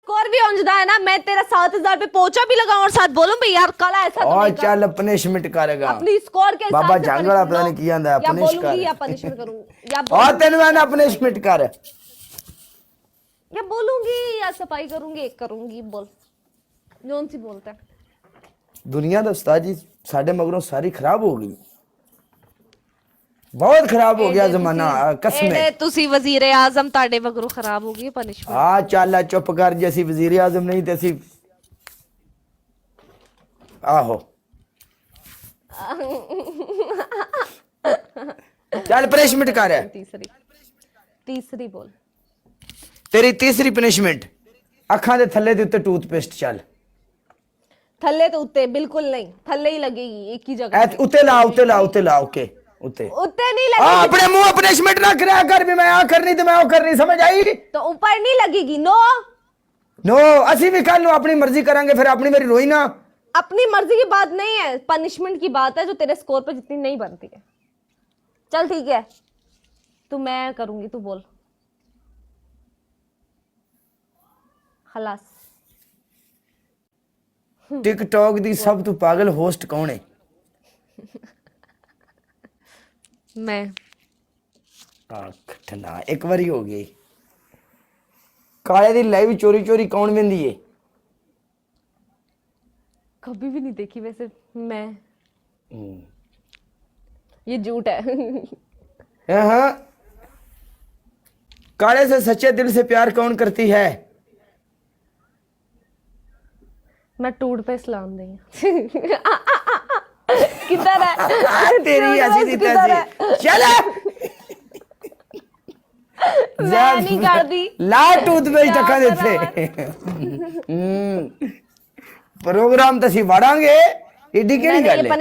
Score भी उंजदा है ना। मैं तेरा 7,000 पे पोचा भी लगाऊं और साथ बोलूं भाई यार कल ऐसा तो और नहीं चल पनिशमेंट करेगा अपनी स्कोर के हिसाब बाबा से जंग वाला पता punishment नहीं की आंदा या पनिश कर बोलूंगी या पनिशमेंट करूंगी या और तेन मैं ना पनिशमेंट कर या बोलूंगी या सफाई करूंगी एक करूंगी बोल जोन सी बोलता है। दुनिया ਦਾ ਉਸਤਾਦ जी साडे मगरों सारी खराब हो गई बहुत खराब हो गया जमाना कसम एडे तुसी वजीर आजम ताड़े वगरू खराब हो गई पनिशमेंट आ चल चुप कर जे ਅਸੀਂ वजीर आजम नहीं ते ਅਸੀਂ आहो चल पनिशमेंट कर तीसरी बोल तेरी तीसरी पनिशमेंट अखां दे थल्ले दे उत्ते टूथपेस्ट चल थल्ले तो उत्ते बिल्कुल नहीं थल्ले ही लगेगी एक ही जगह उत्ते ला ओके उत्ते नहीं लगेगी अपने मुंह पनिशमेंट ना करया कर भी मैं आ करनी ते मैं ओ करनी समझ आई तो ऊपर नहीं लगेगी नो ਅਸੀਂ भी कल अपनी मर्जी करांगे फिर अपनी मेरी रोई ना अपनी मर्जी की बात नहीं है पनिशमेंट की बात है जो तेरे स्कोर पे जितनी नहीं बनती है। चल ठीक है तू मैं करूंगी तू बोल खलास। टिकटॉक दी सब तू पागल होस्ट कौन है मैं खटना एक बारी हो गई काले दी लाइव चोरी चोरी कौन वेंदी है कभी भी नहीं देखी वैसे मैं ये झूठ है हाँ काले से सच्चे दिल से प्यार कौन करती है मैं टूट पे इस्लाम नहीं किधर है तेरी ऐसी दी तैसी चल मैं नहीं कर दी ला टूथपेस्ट टका देते प्रोग्राम तसी बढ़ांगे एडी केड़ी गल है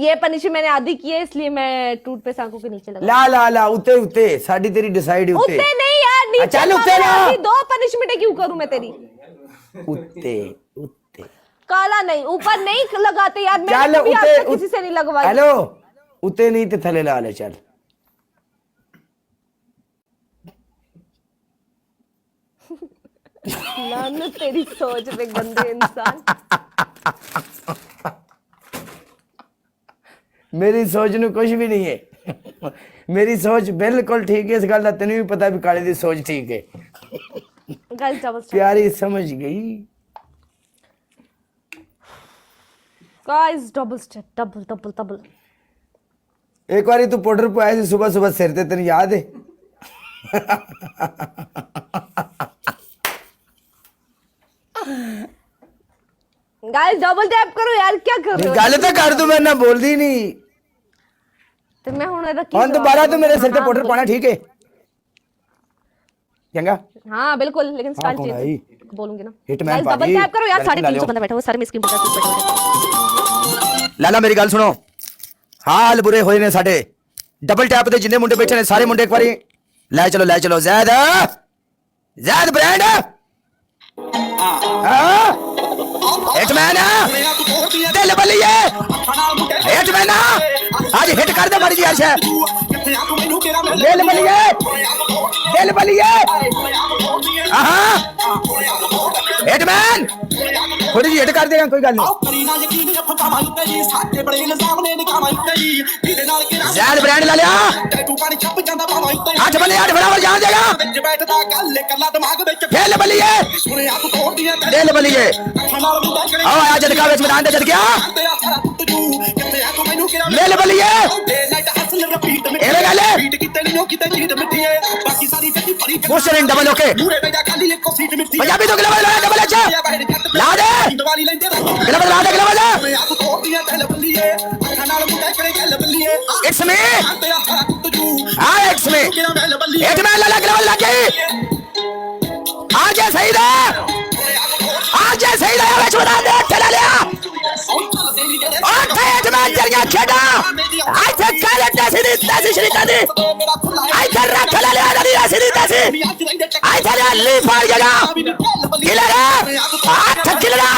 ये पनिशमेंट मैंने आधी की है इसलिए मैं टूथपेस्ट आंखों के नीचे लगा ला उते उते साडी तेरी डिसाइड उते उते नहीं यार नीचे चल उते ना दो पनिशमेंट क्यों करूं मैं तेरी उते उते काला नहीं ऊपर नहीं लगाते यार चल मैंने भी आज उते तक किसी से नहीं लगवाई हेलो उते नहीं ते थले ला ले चल लानत तेरी सोच पे गंदे इंसान। मेरी सोच नु कुछ भी नहीं है मेरी सोच बिल्कुल ठीक है इस गल दा तैनू भी पता भी काले दी सोच ठीक है गाइस डबल प्यारी समझ गई गाइस डबल स्टेप डबल एक बारी तू पाउडर पाया सी सुबह सुबह सिर ते तेन याद है गाइस डबल टैप करो यार क्या कर रहे हो गल तो कर तू मैं ना बोलदी नहीं ਤੇ ਮੈਂ ਹੁਣ ਇਹਦਾ ਕੀ ਹੁਣ दोबारा तू मेरे सिर ते पाउडर पाना ठीक है चंगा हाँ बिल्कुल लेकिन स्टाइल कौन आई? चेंज बोलूंगी ना हिटमैन गाइस डबल पाजी, टैप करो यार गलती ला 350 बंदा बैठा हुआ सारे में स्क्रीन पर बैठा हुआ लाला मेरी गल सुनो हाल बुरे होए ने साडे डबल टैप दे जिन्ने मुंडे बैठे ने सारे मुंडे एक बारी ले चलो जैद ब्रांड हिटमैन दिल बलिए हिटमैन आज हिट कर दे मारी जी अर्श दिल बलिए हिटमैन थोड़ी जी हिट कर देगा कोई गल नहीं जैद ब्रांड ला लिया 8 बल्ले 8 बराबर जान देगा दिल बलिए आओ आ जदका विच मैदान दे जद गया दिल बलिए एवे गल मोशन इन डबल ओके पंजाबी तो ग्लोबल डबल अच्छा ला दे ग्लोबल ला दे global it's me it's me एक मैन ला ग्लोबल लगे आज सही दा विच मैदान दे चला लिया हिटमैन जरिया खेड़ा आइथे काले तैसी शरीका दी आइथे रख ले लिया सीधी तैसी आइथे ले फाड़ गया किलरा हाथ किलरा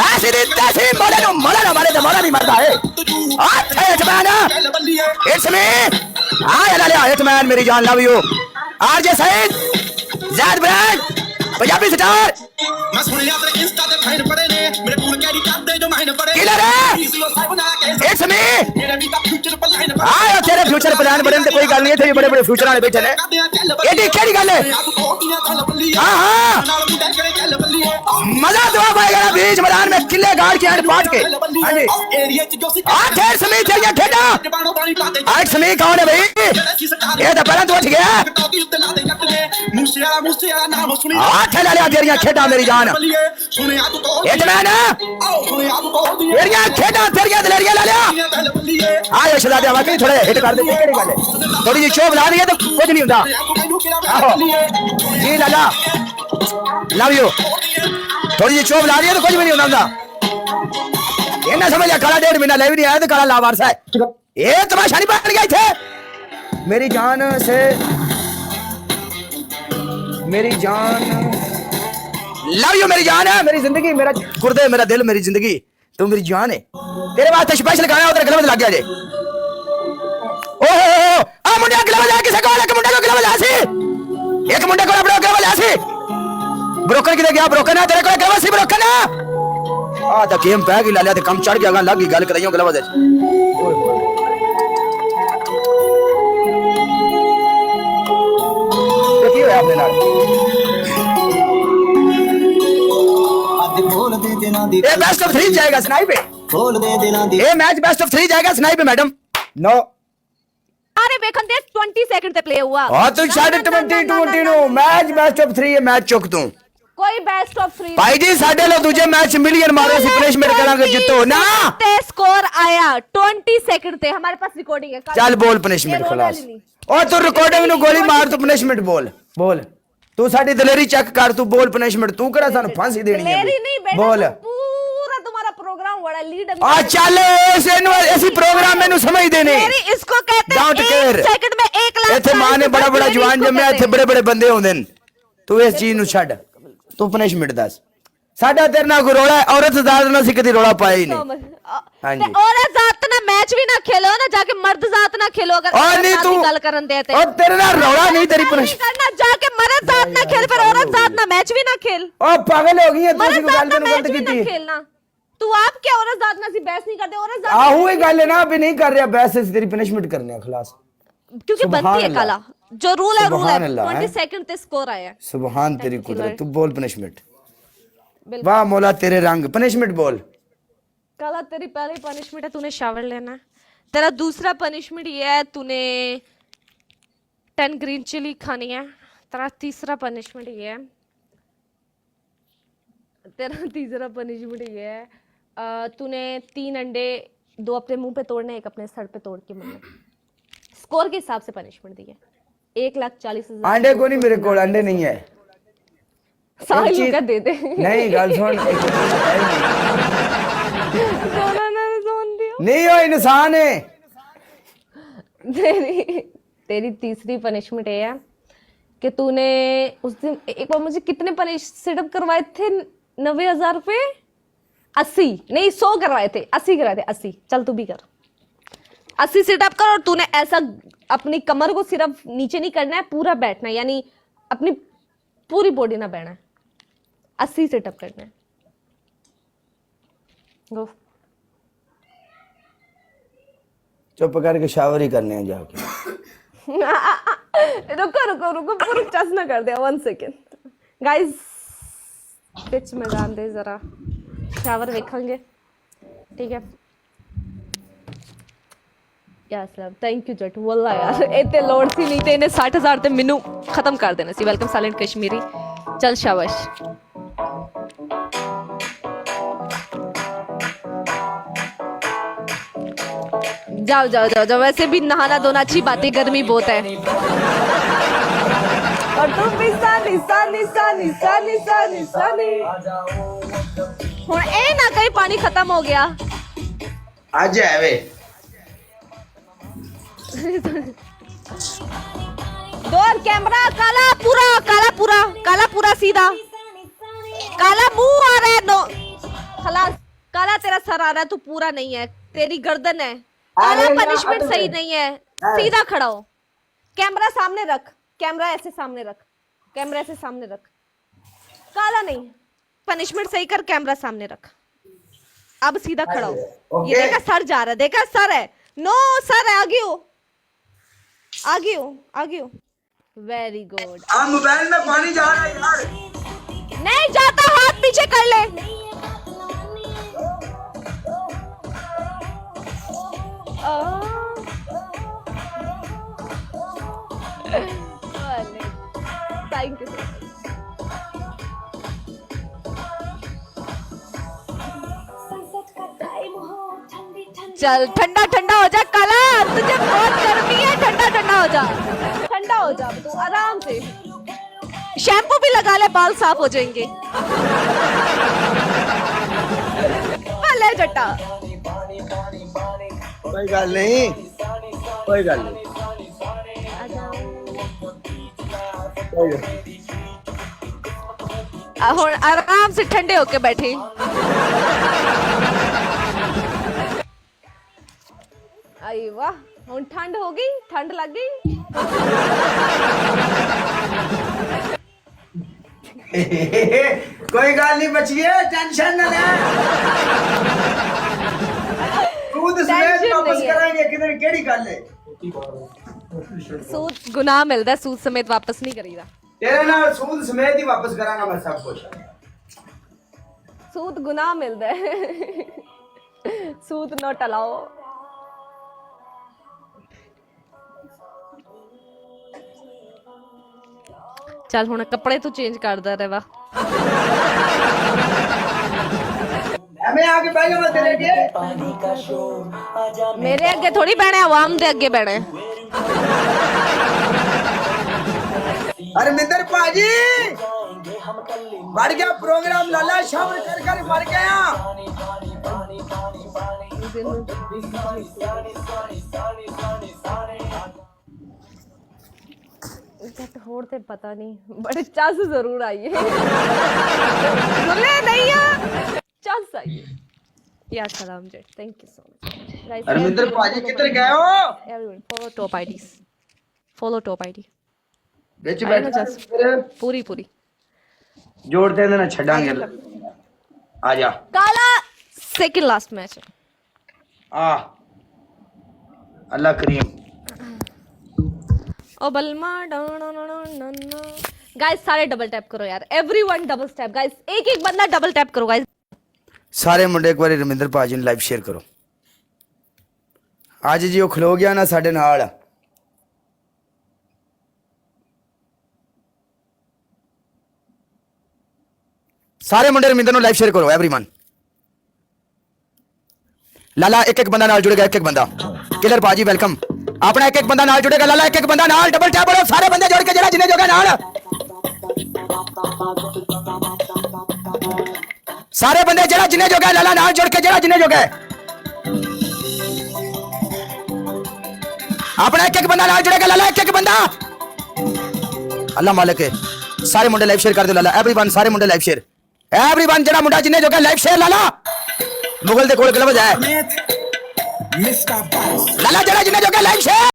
ऐसी दी तैसी मोले नु मारे तो मोला नहीं मरदा है आइथे हिटमैन इट्स मी आ लिया हिटमैन मेरी जान love you RJ Saeed Zaid brand Punjabi star killer it's me तेरे फ्यूचर प्लान बड़े कोई गल नहीं है बड़े बड़े फ्यूचर वाले बैठे ने एडी केड़ी गल है हां हां मजा तो आएगा ना बीच मैदान में किले गाड़ के एंड पाट के हां जी ठेर समी तेरियां खेड़ा आज समी कौन है भाई ये तो पहले तो उठ गया ठेला ले तेरियां खेड़ा मेरी जान ये जमाना तेरियां खेड़ा तेरियां दलेरियां ले लिया आयो शहजादे वाकई थोड़ा हिट कर दे केड़ी गल है थोड़ी जी शोभ ला दी तो कुछ नहीं होता जी लाला लव यू थोड़ी जी शोभ ला दी तो कुछ भी नहीं होता ये ना समझ काला 1.5 महीना ले भी नहीं आया तो काला लावारस है ये तमाशा नहीं बन गया थे मेरी जान से मेरी जान लव यू मेरी जान है मेरी जिंदगी मेरा गुर्दे मेरा दिल मेरी जिंदगी तू मेरी जान है तेरे वास्ते स्पेशल गाना उधर गले में लग गया जे ओहो आ मुंडा गले में किसे को एक मुंडा को गले में सी एक मुंडा को अपने गले में सी ब्रोकर किधर गया ब्रोकर ना तेरे को गले में सी ब्रोकर ना आ तो गेम पै गई लालिया ते कम चढ़ गया लग गई गल कराइयो गले में की होया अपने नाल ये बेस्ट ऑफ 3 जाएगा स्नाइप पे ये मैच बेस्ट ऑफ 3 जाएगा स्नाइप पे मैडम नो अरे वेखन दे 20 सेकंड ते प्ले हुआ हां तो 20 नो मैच बेस्ट ऑफ 3 ये मैच चुक तू कोई बेस्ट ऑफ 3 भाई जी साडे लो दूजे मैच मिलियन मारो सी पनिशमेंट करांगे जितो ना ते स्कोर आया 20 सेकंड थे हमारे पास रिकॉर्डिंग है चल बोल पनिशमेंट खलास ओ तू रिकॉर्डिंग नु गोली मार तू पनिशमेंट बोल बोल तू साडी दलेरी चेक कर तू बोल पनिशमेंट तू करा सन फांसी देनी है बोल पूरा तुम्हारा प्रोग्राम बड़ा लीड आ चल ऐसी प्रोग्राम मेनू समझ देने मेरी इसको कहते हैं 1 सेकंड में 1 लाख इथे मां ने बड़ा बड़ा जवान जम्या इथे बड़े बड़े बंदे होंदे न तू इस चीज नु छड़ तू पनिशमेंट दस साडा तेरे ना कोई रोला औरत जात ना सी कदी रोला पाया ही नहीं हां जी औरत जात ना मैच भी ना खेलो ना जाके मर्द जात ना खेलो अगर तू गल करन देते और तेरे ना रोला नहीं तेरी पनिशमेंट करना जाके मर्द जात ना खेल पर औरत जात ना मैच भी ना खेल ओ पागल हो गई है तू सी गल में गलत कीती खेलना तू आप क्या औरत जात ना सी बहस नहीं करते औरत जात आहू ही गल है ना अभी नहीं कर रहा बहस से तेरी पनिशमेंट करने है खलास क्योंकि बनती है काला जो रूल है 20 सेकंड ते स्कोर आया सुभान तेरी कुदरत तू बोल पनिशमेंट वाह मौला तेरे रंग पनिशमेंट बोल काला तेरी पहली पनिशमेंट है तूने शावर लेना है तेरा दूसरा पनिशमेंट ये है तूने 10 ग्रीन चिली खानी है तेरा तीसरा पनिशमेंट ये है तूने 3 अंडे 2 अपने मुंह पे तोड़ने 1 अपने सर पे तोड़ के मतलब स्कोर के हिसाब से पनिशमेंट दी है 1,40,000 अंडे को नहीं मेरे को अंडे नहीं है साहिल का दे दे नहीं गल सुन नहीं हो इंसान है तेरी तीसरी पनिशमेंट ये है कि तूने उस दिन एक बार मुझे कितने सिटअप करवाए थे 90,000 रुपए 80 नहीं 100 करवाए थे 80 करवाए थे 80 चल तू भी कर 80 सिटअप कर और तूने ऐसा अपनी कमर को सिर्फ नीचे नहीं करना है पूरा बैठना है यानी अपनी पूरी बॉडी ना बैठना है 80 सिटअप करना है गो चुप करके शावर ही करने हैं जाके रुको रुको रुको पूरा टच ना कर दे 1 सेकंड गाइस पिच में डाल दे जरा शावर देखेंगे ठीक है यस लव थैंक यू जट वल्ला यार इतने लोड सी नहीं ते इन्हें 60,000 ते मेनू खत्म कर देना सी वेलकम साइलेंट कश्मीरी चल शाबाश जाओ जाओ जाओ जाओ वैसे भी नहाना धोना अच्छी बात है गर्मी बहुत है और तुम निशा निशा निशा निशा निशा निशा हुण ए ना कहीं पानी खत्म हो गया आज है वे डोर कैमरा काला पूरा सीधा काला मुंह आ रहा है नो खलास काला तेरा सर आ रहा है तू पूरा नहीं है तेरी गर्दन है काला पनिशमेंट सही नहीं है सीधा खड़ा हो कैमरा सामने रख कैमरा ऐसे सामने रख काला नहीं पनिशमेंट सही कर कैमरा सामने रख अब सीधा खड़ा हो। ओके। ये देखा सर जा रहा है, देखा सर है, नो सर है, आगे हो आगे हो आगे हो। Very good. मोबाइल में पानी जा रहा है यार। नहीं जाता, हाथ पीछे कर ले। Thank you. चल ठंडा ठंडा हो जा काला, तुझे बहुत गर्मी है, ठंडा ठंडा हो जा, ठंडा हो जा तू आराम से। शैम्पू भी लगा ले, बाल साफ हो जाएंगे। ले जट्टा। कोई गल नहीं, कोई गल नहीं, कोई गल नहीं। हुण आराम से ठंडे होके बैठे। आई वाह, हुण ठंड हो गई, ठंड लग गई। कोई गल नहीं बचिए, टेंशन ना ले। दूध समेत टेंशन वापस नहीं है। कराएंगे, किधर केड़ी गल है? सूद गुनाह मिलता है, सूद समेत वापस नहीं करीदा। तेरे नाल सूद समेत ही वापस कराना मैं सब कुछ। सूद गुनाह मिलता है। सूद न टलाओ। चल हुण कपड़े तू चेंज करदा रहवा। मैं आगे बैठ जा, मैं तेरे आगे। मेरे अगे थोड़ी बहना, आवाम दे अगे बहना है। अरे मिंदर पाजी, बढ़ गया प्रोग्राम, लाला शामिल कर कर मर गया। जट होड़ ते पता नहीं, बड़े चस जरूर आई है। सुने नहीं है, चस आई है। या सलाम जेट, थैंक यू सो मच। अरे मिंदर पाजी किधर गए हो? Everyone follow top IDs, follow top ID. ਵਿੱਚ I know बैठ just पूरी पूरी जोड़ते हैं ना छड़ांगे। आ जा काला, सेकंड लास्ट मैच है। आ अल्लाह करीम। ओ बलमा गाइस, सारे डबल टैप करो यार, एवरीवन डबल टैप गाइस, एक एक बंदा डबल टैप करो गाइस। ਸਾਰੇ ਮੁੰਡੇ ਇੱਕ ਵਾਰੀ ਰਮਿੰਦਰ ਭਾਜੀ ਨੂੰ ਲਾਈਵ ਸ਼ੇਅਰ ਕਰੋ। ਅੱਜ ਜੀ ਉਹ ਖਲੋ ਗਿਆ ਨਾ ਸਾਡੇ ਨਾਲ। ਸਾਰੇ ਮੁੰਡੇ ਰਮਿੰਦਰ ਨੂੰ ਲਾਈਵ ਸ਼ੇਅਰ ਕਰੋ एवरीवन। ਲਾਲਾ ਇੱਕ ਇੱਕ ਬੰਦਾ ਨਾਲ ਜੁੜੇਗਾ, ਇੱਕ ਇੱਕ ਬੰਦਾ। ਕਿਲਰ ਭਾਜੀ ਵੈਲਕਮ। ਆਪਣਾ ਇੱਕ ਇੱਕ ਬੰਦਾ ਨਾਲ ਜੁੜੇਗਾ, ਲਾਲਾ ਇੱਕ ਇੱਕ ਬੰਦਾ ਨਾਲ ਡਬਲ ਟੈਪ ਕਰੋ, ਸਾਰੇ ਬੰਦੇ ਜੁੜ ਕੇ ਜਿਹੜਾ ਜਿੰਨੇ ਜੋਗਾ ਨਾਲ। ਸਾਰੇ ਬੰਦੇ ਜਿਹੜਾ ਜਿੰਨੇ ਜੋਗਾ ਲਾਲਾ ਨਾਲ ਜੁੜ ਕੇ ਜਿਹੜਾ ਜਿੰਨੇ ਜੋਗਾ। ਆਪਣਾ ਇੱਕ ਇੱਕ ਬੰਦਾ ਨਾਲ ਜੁੜੇਗਾ, ਲਾਲਾ ਇੱਕ ਇੱਕ ਬੰਦਾ। ਅੱਲਾ ਮਾਲਕ ਹੈ। ਸਾਰੇ ਮੁੰਡੇ ਲਾਈਵ ਸ਼ੇਅਰ ਕਰ ਦਿਓ ਲਾਲਾ, एवरीवन ਸਾਰੇ ਮੁੰਡੇ ਲਾਈਵ ਸ਼ੇਅਰ, एवरीवन ਜਿਹੜਾ ਮੁੰਡਾ ਜਿੰਨੇ ਜੋਗਾ ਲਾਈਵ ਸ਼ੇਅਰ ਲਾਲਾ। ਮੁਗਲ ਦੇ ਕੋਲ ਗਲਵਜ ਹੈ ਲਾਲਾ, ਜਿਹੜਾ ਜਿੰਨੇ ਜੋਗਾ ਲਾਈਵ ਸ਼ੇਅਰ।